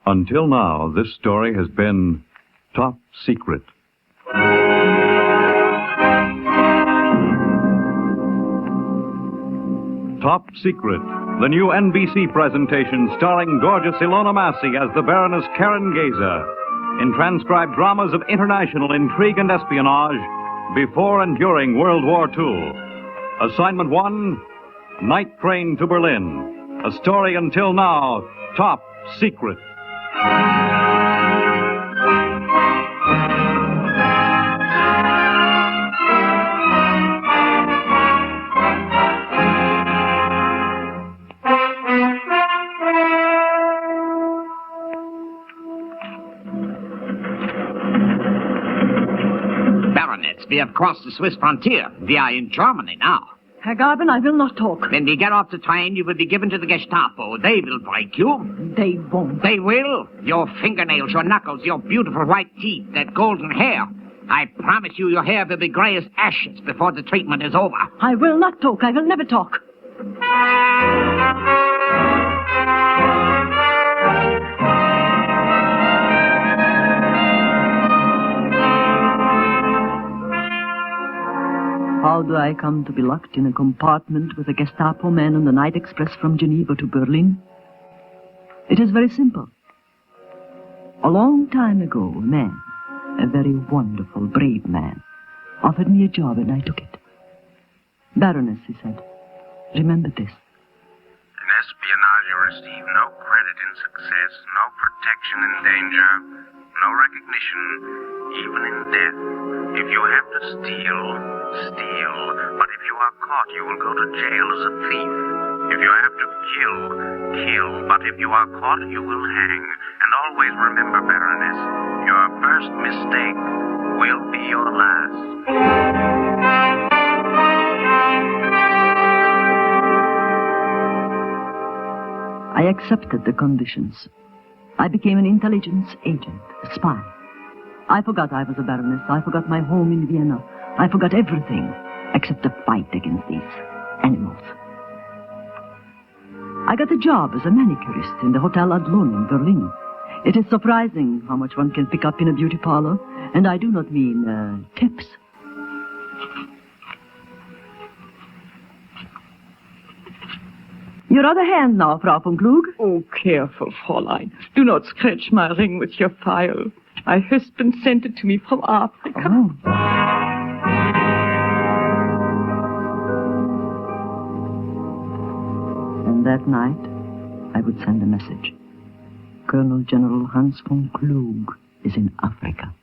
Until now, this story has been Top Secret. Top Secret, the new NBC presentation starring gorgeous Ilona Massey as the Baroness Karen Geza in transcribed dramas of international intrigue and espionage before and during World War II. Assignment 1, Night Train to Berlin. A story until now, Top Secret. Baronets, we have crossed the Swiss frontier. We are in Germany now. Herr Garben, I will not talk. When we get off the train, you will be given to the Gestapo. They will break you. They won't. They will. Your fingernails, your knuckles, your beautiful white teeth, that golden hair. I promise you your hair will be gray as ashes before the treatment is over. I will not talk. I will never talk. How do I come to be locked in a compartment with a Gestapo man on the night express from Geneva to Berlin? It is very simple. A long time ago, a man, a very wonderful, brave man, offered me a job and I took it. Baroness, he said, remember this. In espionage, you receive no credit in success, no protection in danger, no recognition, even in death. If you have to steal, steal. But if you are caught, you will go to jail as a thief. If you have to kill, kill. But if you are caught, you will hang. And always remember, Baroness, your first mistake will be your last. I accepted the conditions. I became an intelligence agent, a spy. I forgot I was a baroness. I forgot my home in Vienna. I forgot everything except the fight against these animals. I got a job as a manicurist in the Hotel Adlon in Berlin. It is surprising how much one can pick up in a beauty parlor, and I do not mean tips. Your other hand now, Frau von Klug. Oh, careful, Fräulein. Do not scratch my ring with your file. My husband sent it to me from Africa. Oh. And that night, I would send a message. Colonel General Hans von Klug is in Africa.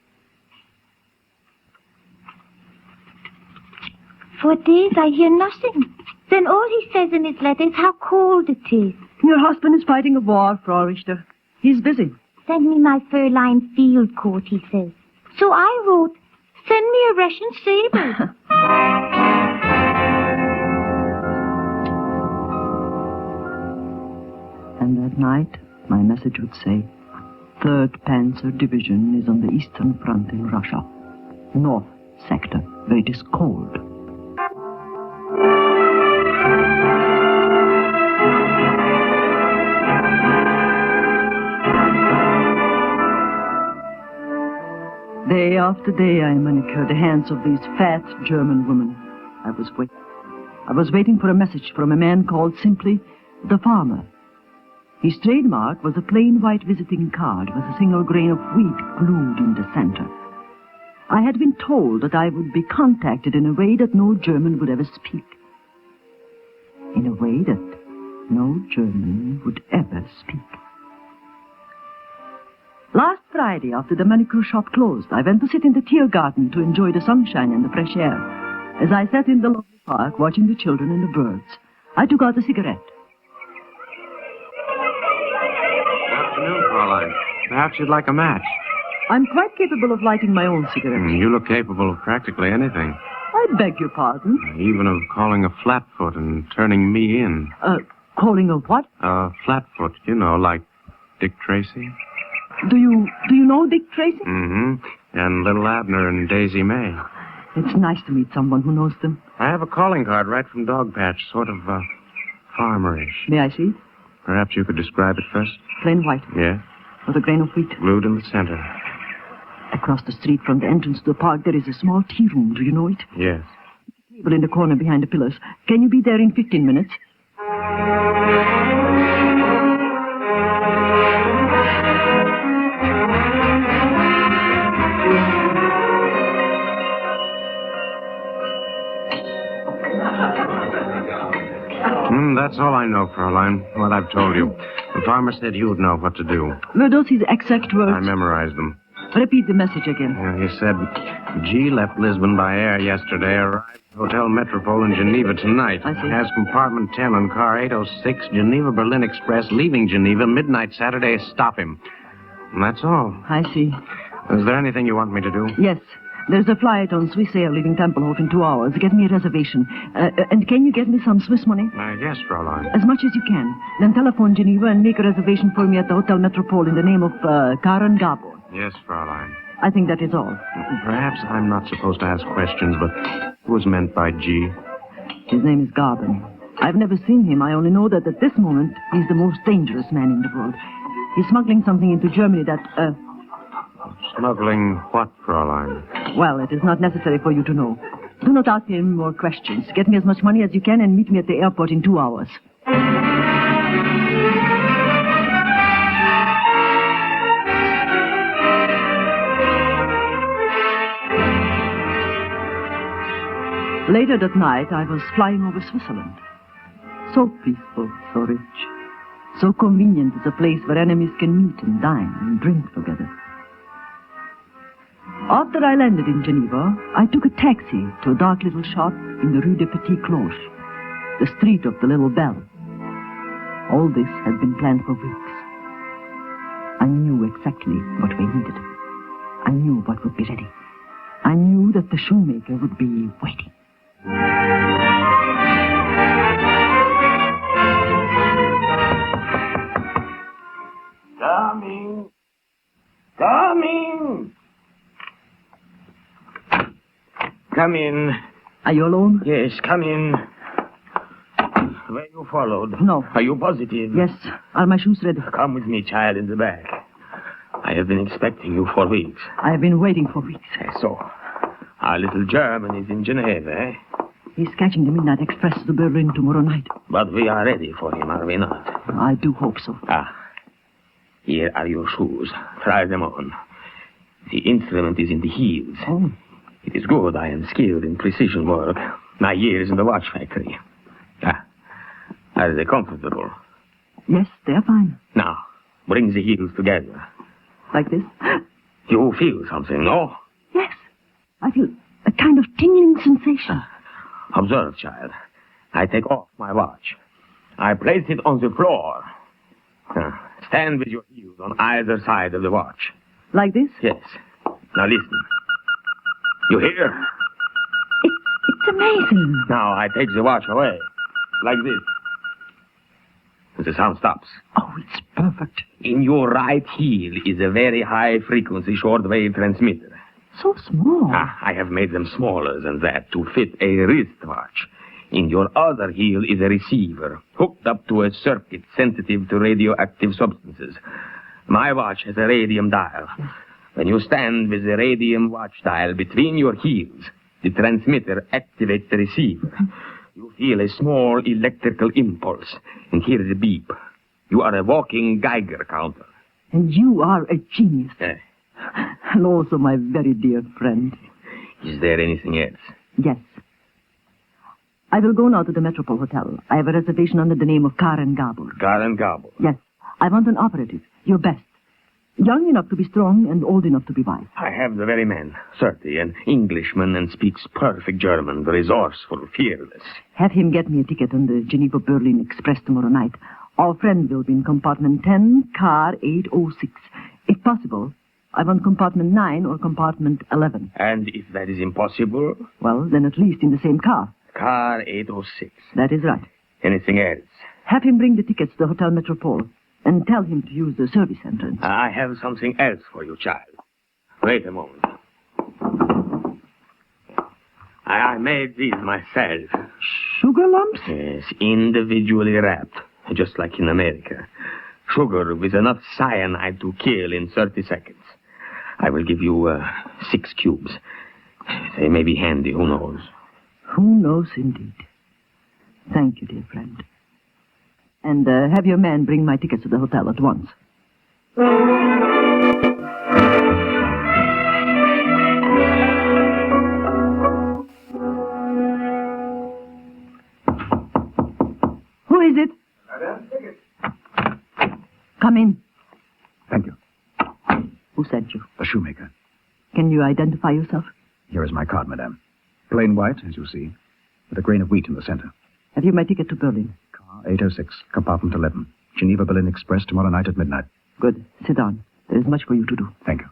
For days I hear nothing. Then all he says in his letter is how cold it is. Your husband is fighting a war, Frau Richter. He's busy. Send me my fur-lined field coat, he says. So I wrote, send me a Russian saber. And that night, my message would say, 3rd Panzer Division is on the Eastern Front in Russia. North sector, where it is cold. Day after day, I manicured the hands of these fat German women. I was waiting for a message from a man called simply the farmer. His trademark was a plain white visiting card with a single grain of wheat glued in the center. I had been told that I would be contacted in a way that no German would ever speak. In a way that no German would ever speak. Last Friday, after the manicure shop closed, I went to sit in the Tiergarten to enjoy the sunshine and the fresh air. As I sat in the lovely park watching the children and the birds, I took out a cigarette. Good afternoon, Fräulein. Perhaps you'd like a match. I'm quite capable of lighting my own cigarette. You look capable of practically anything. I beg your pardon? Even of calling a flatfoot and turning me in. Calling a what? Flatfoot, you know, like Dick Tracy. Do you know Dick Tracy? Mm-hmm. And Little Abner and Daisy May. It's nice to meet someone who knows them. I have a calling card right from Dogpatch, sort of, farmerish. May I see? Perhaps you could describe it first? Plain white. Yeah? Not a grain of wheat. Glued in the center. Across the street from the entrance to the park, there is a small tea room. Do you know it? Yes. Table in the corner behind the pillars. Can you be there in 15 minutes? That's all I know, Fraulein. What I've told you. The farmer said you'd know what to do. Were those his exact words? I memorized them. Repeat the message again. He said, G left Lisbon by air yesterday, arrived at Hotel Metropole in Geneva tonight. I see. Has compartment 10 on car 806, Geneva-Berlin Express, leaving Geneva, midnight Saturday. Stop him. And that's all. I see. Is there anything you want me to do? Yes. There's a flight on Swiss Air leaving Tempelhof in 2 hours. Get me a reservation. And can you get me some Swiss money? Yes, Fraulein. As much as you can. Then telephone Geneva and make a reservation for me at the Hotel Metropole in the name of Karen Gabor. Yes, Fraulein. I think that is all. Perhaps I'm not supposed to ask questions, but what was meant by G? His name is Garben. I've never seen him. I only know that at this moment he's the most dangerous man in the world. He's smuggling something into Germany that, Smuggling what, Fraulein? Well, it is not necessary for you to know. Do not ask me any more questions. Get me as much money as you can and meet me at the airport in 2 hours. Later that night, I was flying over Switzerland. So peaceful, so rich. So convenient as a place where enemies can meet and dine and drink together. After I landed in Geneva, I took a taxi to a dark little shop in the Rue de Petit Cloche, the street of the Little Bell. All this had been planned for weeks. I knew exactly what we needed. I knew what would be ready. I knew that the shoemaker would be waiting. Coming! Coming! Come in. Are you alone? Yes, come in. Were you followed? No. Are you positive? Yes. Are my shoes ready? Come with me, child, in the back. I have been expecting you for weeks. I have been waiting for weeks. So, our little German is in Geneva, eh? He's catching the midnight express to Berlin tomorrow night. But we are ready for him, are we not? I do hope so. Here are your shoes. Try them on. The instrument is in the heels. Oh. It is good. I am skilled in precision work. My years in the watch factory. Are they comfortable? Yes, they're fine. Now, bring the heels together. Like this? You feel something, no? Yes. I feel a kind of tingling sensation. Observe, child. I take off my watch. I place it on the floor. Stand with your heels on either side of the watch. Like this? Yes. Now listen. You hear? It's amazing. Now I take the watch away. Like this. The sound stops. Oh, it's perfect. In your right heel is a very high-frequency shortwave transmitter. So small. I have made them smaller than that to fit a wristwatch. In your other heel is a receiver hooked up to a circuit sensitive to radioactive substances. My watch has a radium dial. When you stand with the radium watch dial between your heels, the transmitter activates the receiver. You feel a small electrical impulse and hear the beep. You are a walking Geiger counter. And you are a genius. And also my very dear friend. Is there anything else? Yes. I will go now to the Metropole Hotel. I have a reservation under the name of Karen Gabor. Karen Gabor? Yes. I want an operative. Your best. Young enough to be strong and old enough to be wise. I have the very man. 30, an Englishman, and speaks perfect German, resourceful, fearless. Have him get me a ticket on the Geneva-Berlin Express tomorrow night. Our friend will be in compartment 10, car 806. If possible, I want compartment 9 or compartment 11. And if that is impossible? Well, then at least in the same car. Car 806. That is right. Anything else? Have him bring the tickets to the Hotel Metropole and tell him to use the service entrance. I have something else for you, child. Wait a moment. I made these myself. Sugar lumps? Yes, individually wrapped, just like in America. Sugar with enough cyanide to kill in 30 seconds. I will give you 6 cubes. They may be handy, who knows? Who knows, indeed. Thank you, dear friend. And have your man bring my tickets to the hotel at once. Who is it? Come in. Thank you. Who sent you? The shoemaker. Can you identify yourself? Here is my card, madame. Plain white, as you see, with a grain of wheat in the center. Have you my ticket to Berlin? Car 806, compartment 11. Geneva Berlin Express tomorrow night at midnight. Good. Sit down. There is much for you to do. Thank you.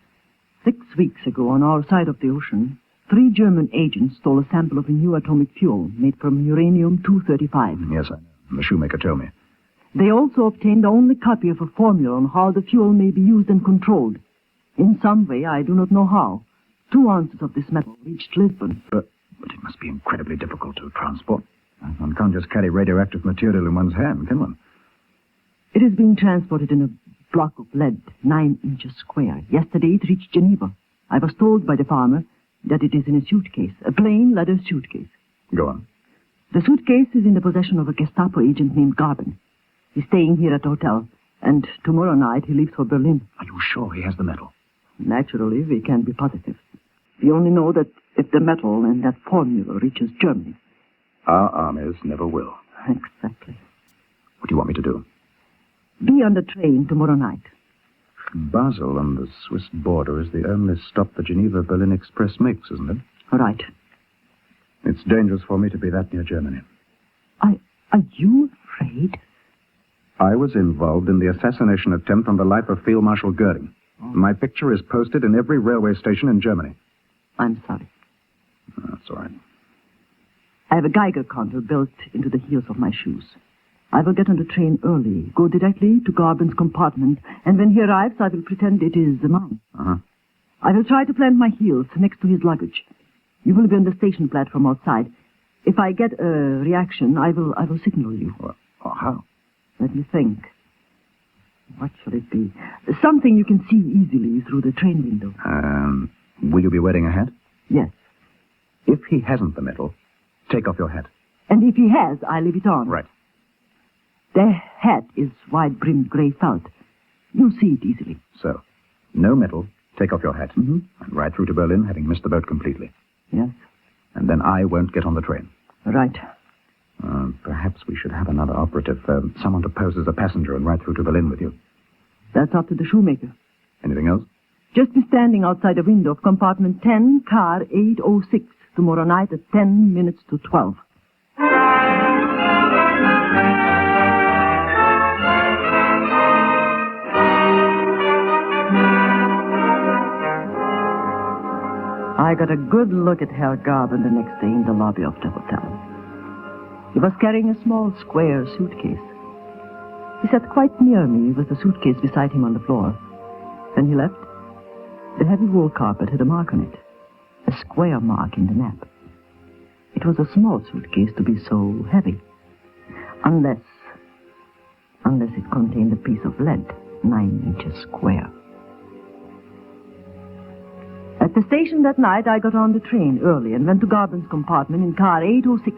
6 weeks ago, on our side of the ocean, 3 German agents stole a sample of a new atomic fuel made from uranium-235. Yes, I know. The shoemaker told me. They also obtained the only copy of a formula on how the fuel may be used and controlled. In some way, I do not know how, 2 ounces of this metal reached Lisbon. But it must be incredibly difficult to transport. One can't just carry radioactive material in one's hand, can one? It is being transported in a block of lead, 9 inches square. Yesterday, it reached Geneva. I was told by the farmer that it is in a suitcase, a plain leather suitcase. Go on. The suitcase is in the possession of a Gestapo agent named Garben. He's staying here at the hotel, and tomorrow night he leaves for Berlin. Are you sure he has the metal? Naturally, we can't be positive. We only know that if the metal and that formula reaches Germany. Our armies never will. Exactly. What do you want me to do? Be on the train tomorrow night. Basel on the Swiss border is the only stop the Geneva-Berlin Express makes, isn't it? All right. It's dangerous for me to be that near Germany. Are you afraid? I was involved in the assassination attempt on the life of Field Marshal Goering. Oh. My picture is posted in every railway station in Germany. I'm sorry. That's all right. I have a Geiger counter built into the heels of my shoes. I will get on the train early, go directly to Garben's compartment, and when he arrives, I will pretend it is mine. Uh-huh. I will try to plant my heels next to his luggage. You will be on the station platform outside. If I get a reaction, I will signal you. Well, how? Let me think. What shall it be? Something you can see easily through the train window. Will you be wearing a hat? Yes. If he hasn't the metal, take off your hat. And if he has, I leave it on. Right. The hat is wide-brimmed gray felt. You'll see it easily. So, no metal, take off your hat. Mm-hmm. And ride through to Berlin, having missed the boat completely. Yes. And then I won't get on the train. Right. Perhaps we should have another operative, someone to pose as a passenger and ride through to Berlin with you. That's up to the shoemaker. Anything else? Just be standing outside the window of compartment 10, car 806, tomorrow night at 10 minutes to 12. I got a good look at Herr Garben the next day in the lobby of the hotel. He was carrying a small square suitcase. He sat quite near me with the suitcase beside him on the floor. When he left, the heavy wool carpet had a mark on it, a square mark in the nap. It was a small suitcase to be so heavy, unless it contained a piece of lead, 9 inches square. At the station that night, I got on the train early and went to Garben's compartment in car 806.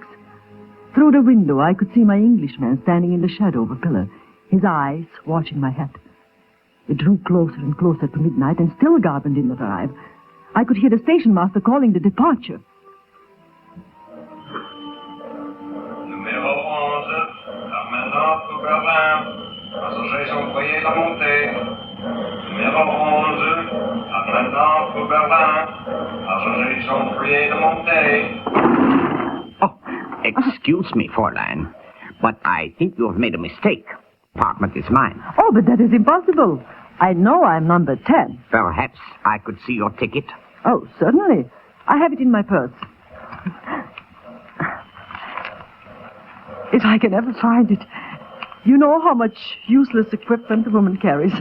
Through the window, I could see my Englishman standing in the shadow of a pillar, his eyes watching my hat. It drew closer and closer to midnight, and still Garben did not arrive. I could hear the station master calling the departure. Numéro 11, maintenant pour Berlin. Passagers sont priés de monter. Numéro 11, maintenant pour Berlin. Passagers sont priés de monter. Oh, excuse me, Fräulein, but I think you have made a mistake. Apartment is mine. Oh, but that is impossible. I know I'm number 10. Perhaps I could see your ticket. Oh, certainly. I have it in my purse. If I can ever find it. You know how much useless equipment a woman carries.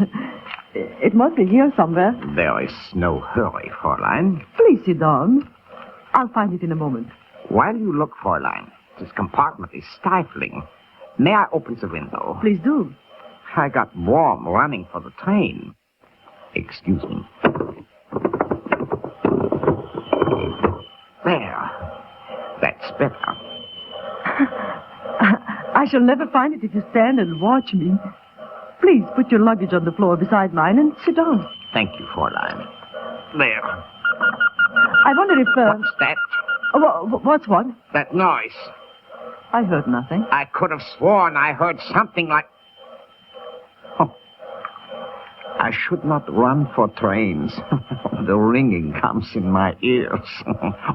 It must be here somewhere. There is no hurry, Fräulein. Please sit down. I'll find it in a moment. While you look, Fräulein, this compartment is stifling. May I open the window? Please do. I got warm running for the train. Excuse me. There. That's better. I shall never find it if you stand and watch me. Please put your luggage on the floor beside mine and sit down. Thank you, Fräulein. There. I wonder if... What's that? What's what? That noise. I heard nothing. I could have sworn I heard something like... Oh. I should not run for trains. The ringing comes in my ears.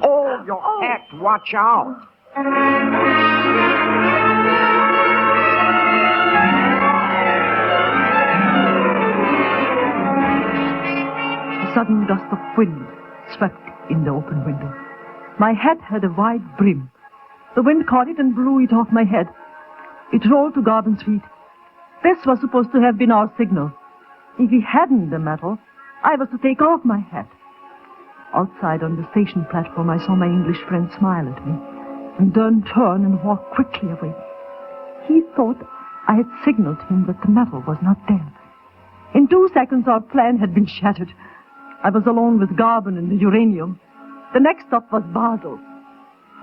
Oh, your hat! Watch out! A sudden gust of wind swept in the open window. My hat had a wide brim. The wind caught it and blew it off my head. It rolled to Garvin's feet. This was supposed to have been our signal. If he hadn't the metal, I was to take off my hat. Outside on the station platform, I saw my English friend smile at me and then turn and walk quickly away. He thought I had signaled him that the metal was not there. In 2 seconds, our plan had been shattered. I was alone with Garvin and the uranium. The next stop was Basel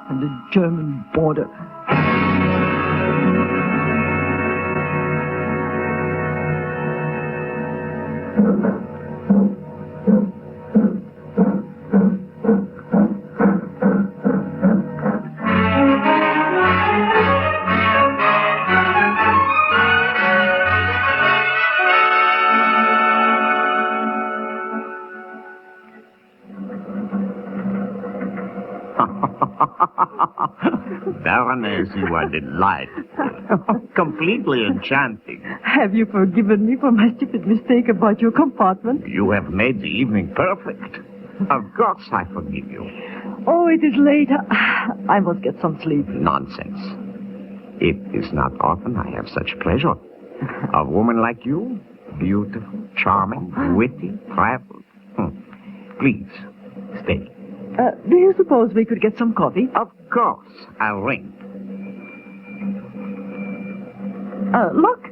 and the German border. Baroness, you are delightful. Completely enchanting. Have you forgiven me for my stupid mistake about your compartment? You have made the evening perfect. Of course I forgive you. Oh, it is late. I must get some sleep. Nonsense. It is not often I have such pleasure. A woman like you, beautiful, charming, witty, traveled. Please, stay. Do you suppose we could get some coffee? Of course. I'll ring. Look.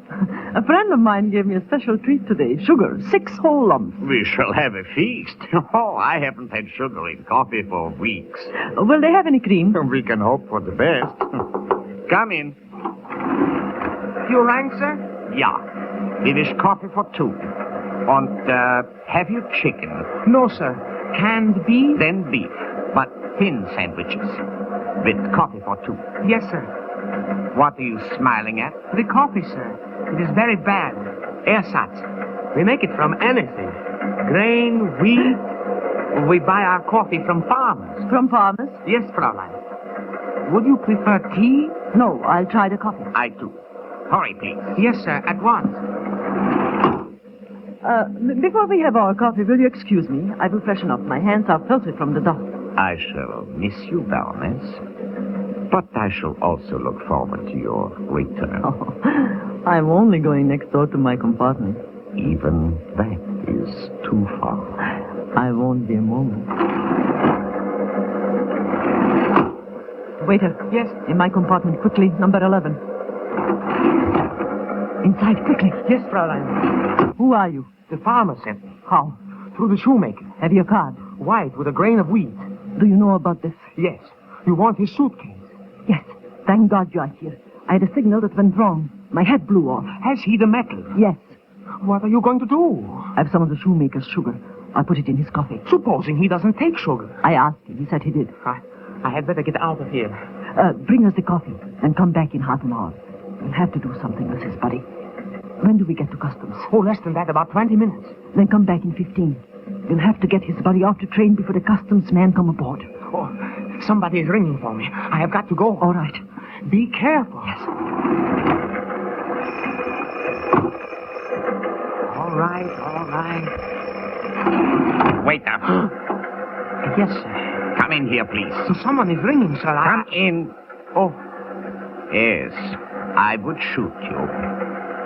A friend of mine gave me a special treat today. Sugar. 6 whole lumps. We shall have a feast. Oh, I haven't had sugar in coffee for weeks. Will they have any cream? We can hope for the best. Come in. You rang, sir? Yeah. We wish coffee for 2. And, have you chicken? No, sir. Canned beef? Then beef. But thin sandwiches. With coffee for 2. Yes, sir. What are you smiling at? The coffee, sir. It is very bad. Ersatz. We make it from anything. Grain, wheat. We buy our coffee from farmers. From farmers? Yes, Fräulein. Would you prefer tea? No, I'll try the coffee. I do. Hurry, please. Yes, sir. At once. Before we have our coffee, will you excuse me? I will freshen up. My hands are filthy from the dust. I shall miss you, Baroness. But I shall also look forward to your return. Oh, I'm only going next door to my compartment. Even that is too far. I won't be a moment. Waiter. Yes? In my compartment, quickly, number 11. Inside, quickly. Yes, Fräulein. Who are you? The farmer sent me. How? Through the shoemaker. Have you a card? White with a grain of wheat. Do you know about this? Yes. You want his suitcase? Yes. Thank God you are here. I had a signal that went wrong. My head blew off. Has he the metal? Yes. What are you going to do? I have some of the shoemaker's sugar. I'll put it in his coffee. Supposing he doesn't take sugar. I asked him. He said he did. I had better get out of here. Bring us the coffee and come back in half an hour. We'll have to do something with his body. When do we get to customs? Oh, less than that, about 20 minutes. Then come back in 15. We'll have to get his body off the train before the customs man come aboard. Oh, somebody is ringing for me. I have got to go. All right. Be careful. Yes. All right. Waiter. Yes, sir. Come in here, please. Someone is ringing, sir. Come in. Oh. Yes. I would shoot you.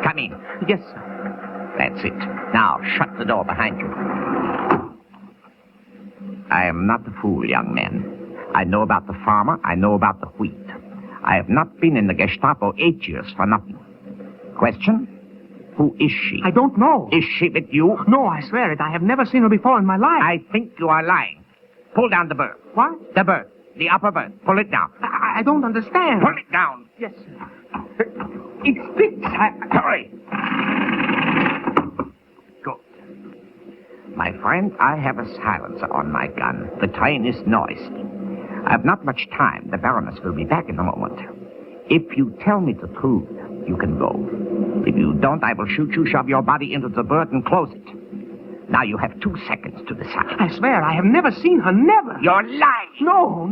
Come in. Yes, sir. That's it. Now, shut the door behind you. I am not a fool, young man. I know about the farmer. I know about the wheat. I have not been in the Gestapo 8 years for nothing. Question? Who is she? I don't know. Is she with you? No, I swear it. I have never seen her before in my life. I think you are lying. Pull down the berth. What? The berth. The upper berth. Pull it down. I don't understand. Pull it down. Yes, sir. It sticks. Hurry. Good. My friend, I have a silencer on my gun. The train is noisy. I have not much time. The Baroness will be back in a moment. If you tell me the truth, you can go. If you don't, I will shoot you, shove your body into the berth, and close it. Now you have 2 seconds to decide. I swear, I have never seen her. Never. You're lying. No.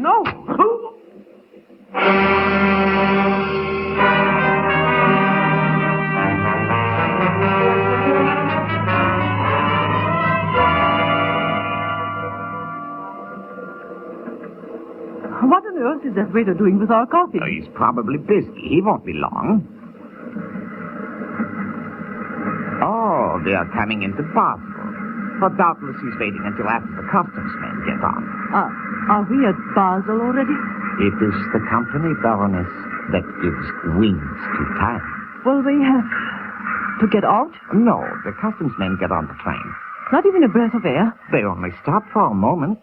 What on earth is that waiter doing with our coffee? He's probably busy. He won't be long. Oh, they are coming into Basel. But doubtless he's waiting until after the customs men get on. Are we at Basel already? It is the company, Baroness, that gives wings to time. Well, we have to get out? No, the customs men get on the train. Not even a breath of air? They only stop for a moment.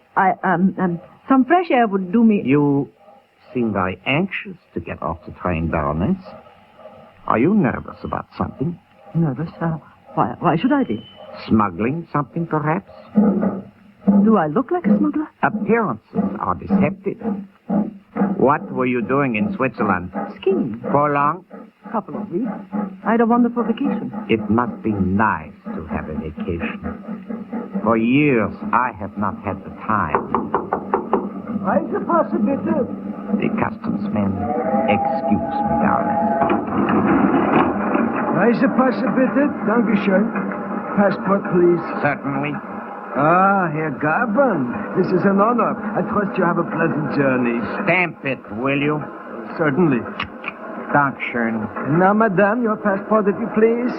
Some fresh air would do me... You seem very anxious to get off the train, Baroness. Are you nervous about something? Nervous? Why should I be? Smuggling something, perhaps? Do I look like a smuggler? Appearances are deceptive. What were you doing in Switzerland? Skiing. For long? Couple of weeks. I had a wonderful vacation. It must be nice to have a vacation. For years, I have not had the time. The customs men, excuse me, Baroness. Reisepasse bitte. Dankeschön. Passport, please. Certainly. Ah, Herr Gaban. This is an honor. I trust you have a pleasant journey. Stamp it, will you? Certainly. Dankeschön. Now, madame, your passport, if you please.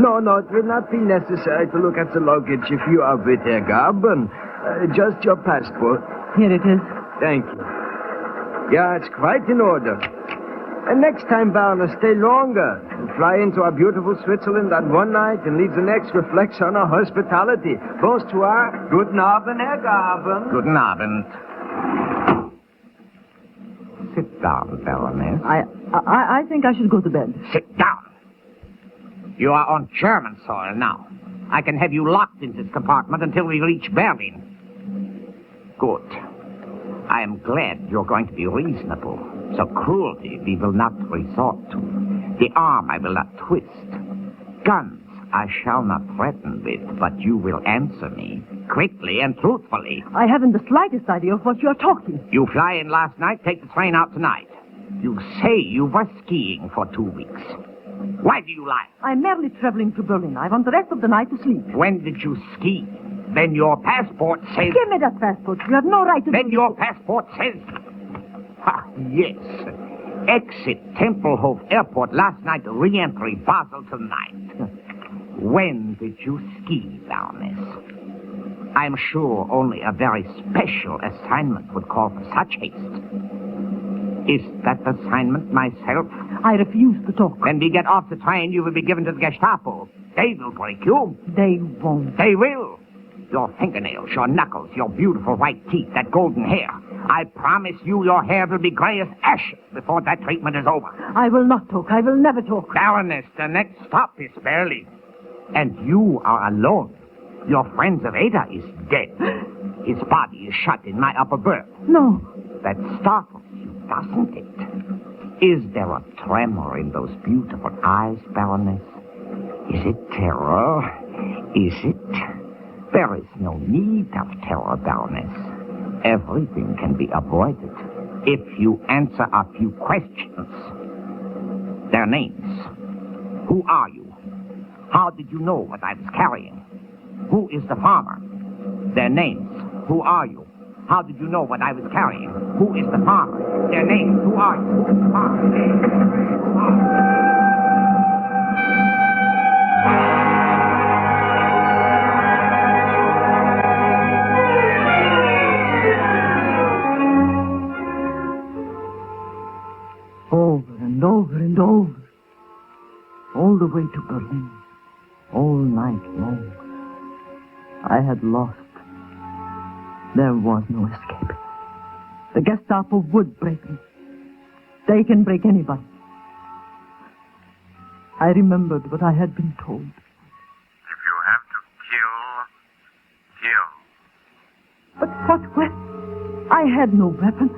No, it will not be necessary to look at the luggage if you are with Herr Gaban. Just your passport. Here it is. Thank you. Yeah, it's quite in order. And next time, Baroness, stay longer. And fly into our beautiful Switzerland on one night and leave the next reflects on our hospitality. Bonsoir. Guten Abend, Herr Gaben. Guten Abend. Sit down, Baroness. I think I should go to bed. Sit down. You are on German soil now. I can have you locked in this compartment until we reach Berlin. Good. I am glad you're going to be reasonable. So cruelty we will not resort to. The arm I will not twist. Guns I shall not threaten with, but you will answer me quickly and truthfully. I haven't the slightest idea of what you're talking. You fly in last night, take the train out tonight. You say you were skiing for 2 weeks. Why do you lie? I'm merely traveling to Berlin. I want the rest of the night to sleep. When did you ski? Then your passport says... Give me that passport. You have no right to... Then your passport says... Ah, yes. Exit Tempelhof Airport last night, re-entry Basel tonight. When did you ski, Baroness? I'm sure only a very special assignment would call for such haste. Is that assignment myself? I refuse to talk. When we get off the train, you will be given to the Gestapo. They will break you. They won't. They will. Your fingernails, your knuckles, your beautiful white teeth, that golden hair. I promise you your hair will be gray as ashes before that treatment is over. I will not talk. I will never talk. Baroness, the next stop is Berlin. And you are alone. Your friend Zereda is dead. His body is shut in my upper berth. No. That startles you, doesn't it? Is there a tremor in those beautiful eyes, Baroness? Is it terror? Is it? There is no need of terror, Baroness. Everything can be avoided if you answer a few questions. Their names. Who are you? How did you know what I was carrying? Who is the farmer? Their names. Who are you? How did you know what I was carrying? Who is the farmer? Their names. Who are you? Who is the farmer? Over and over and over. All the way to Berlin. I had lost. There was no escape. The Gestapo would break me. They can break anybody. I remembered what I had been told. If you have to kill, kill. But what weapon? I had no weapon.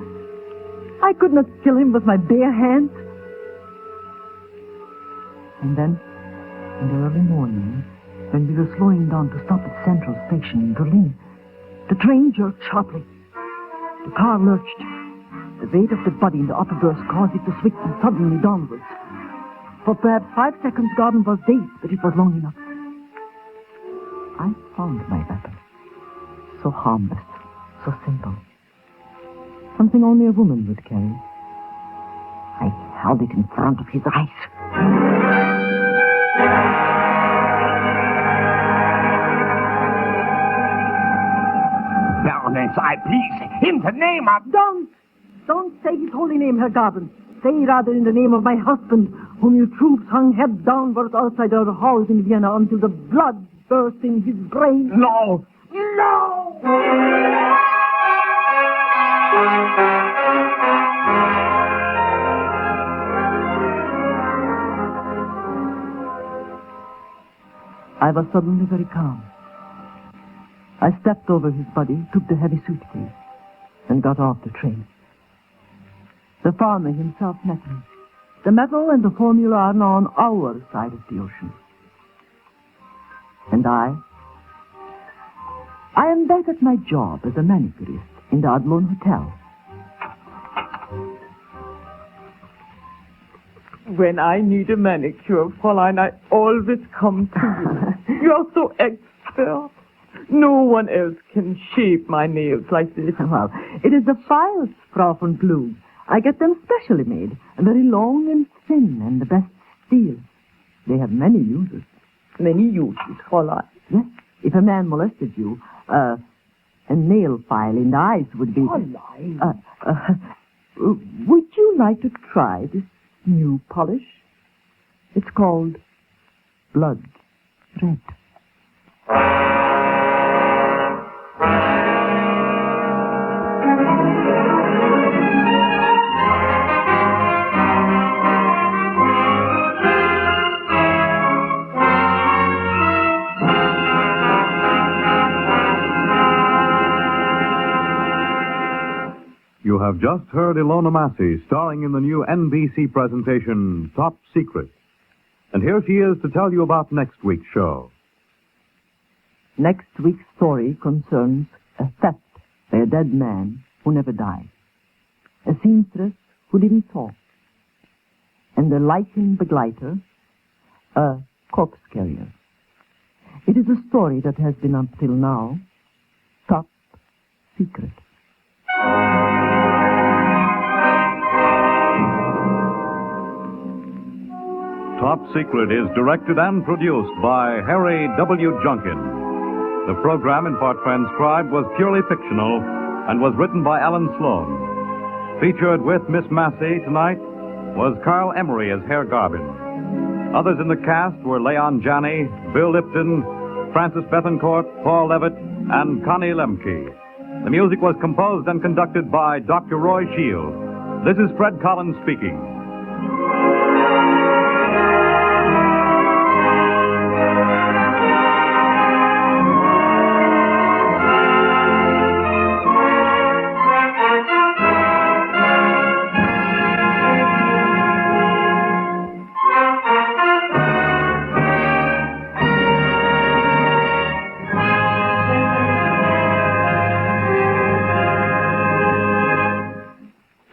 I could not kill him with my bare hands. And then, in the early morning, when we were slowing down to stop at Central Station in Berlin, the train jerked sharply. The car lurched. The weight of the body in the upper berth caused it to swing suddenly downwards. For perhaps 5 seconds, Gordon was dazed, but it was long enough. I found my weapon. So harmless, so simple. Something only a woman would carry. I held it in front of his eyes. Baroness, I please, in the name of... Don't say his holy name, Herr Garden. Say rather in the name of my husband, whom your troops hung head downwards outside our house in Vienna until the blood burst in his brain. No! No! I was suddenly very calm. I stepped over his body, took the heavy suitcase, and got off the train. The farmer himself met me. The metal and the formula are now on our side of the ocean. And I am back at my job as a manicurist in the Adlon Hotel. When I need a manicure, Fräulein, I always come to you. You are so expert. No one else can shape my nails like this. Well, it is the files, Frau von Blum. I get them specially made, very long and thin, and the best steel. They have many uses. Many uses, Fräulein. Yes, if a man molested you, a nail file in the eyes would be... Fräulein. Would you like to try this new polish? It's called Blood Red. You have just heard Ilona Massey starring in the new NBC presentation, Top Secret. And here she is to tell you about next week's show. Next week's story concerns a theft by a dead man who never died, a seamstress who didn't talk, and a lichen begleiter, a corpse carrier. It is a story that has been until now top secret. Top Secret is directed and produced by Harry W. Junkin. The program, in part transcribed, was purely fictional and was written by Alan Sloan. Featured with Miss Massey tonight was Carl Emery as Herr Garbin. Others in the cast were Leon Janney, Bill Lipton, Francis Bethencourt, Paul Levitt, and Connie Lemke. The music was composed and conducted by Dr. Roy Shield. This is Fred Collins speaking.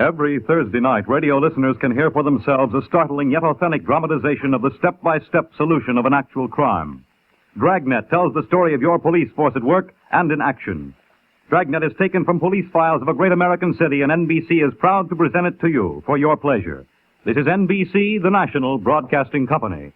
Every Thursday night, radio listeners can hear for themselves a startling yet authentic dramatization of the step-by-step solution of an actual crime. Dragnet tells the story of your police force at work and in action. Dragnet is taken from police files of a great American city, and NBC is proud to present it to you for your pleasure. This is NBC, the national broadcasting company.